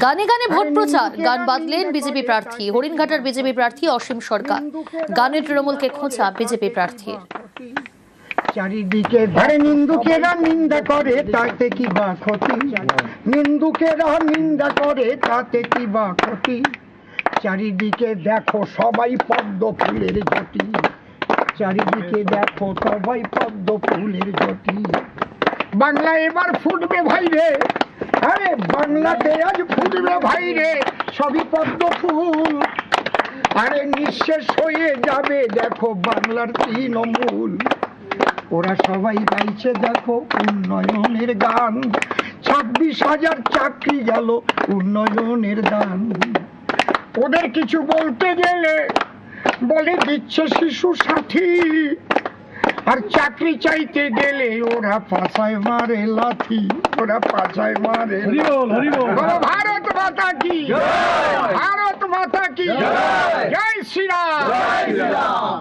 গানে গানে ভোট প্রচার, গান বাদলেন বিজেপি প্রার্থী। হরিণঘাটার বিজেপি প্রার্থী অসীম সরকার গানে তৃণমূলকে খোঁচা বিজেপি প্রার্থীর। চারিদিকে ধারে নিন্দুকেরা নিন্দা করে তাতে কি বা ক্ষতি, নিন্দুকেরা নিন্দা করে তাতে কি বা ক্ষতি। চারিদিকে দেখো সবাই পদ্ম ফুলের জটি, চারিদিকে দেখো সবাই পদ্ম ফুলের জটি। বাংলা এবার ফুটবে ভাই রে, আরে বাংলাতে আজ ফুটবে ভাই রে, সবই পদ্ম ফুল। আরে নিঃশেষ হয়ে যাবে দেখো বাংলার তৃণমূল। ওরা সবাই গাইছে দেখো উন্নয়নের গান, 26,000 চাকরি গেল উন্নয়নের দান। ওদের কিছু বলতে গেলে বলে দিচ্ছে শিশু সাথী, আর চাকরি চাইতে গেলে ওরা পাছায় মারে লাথি, ওরা পাছায় মারে। ভারত মাতা কি, ভারত মাতা কি, জয় শ্রীরাম।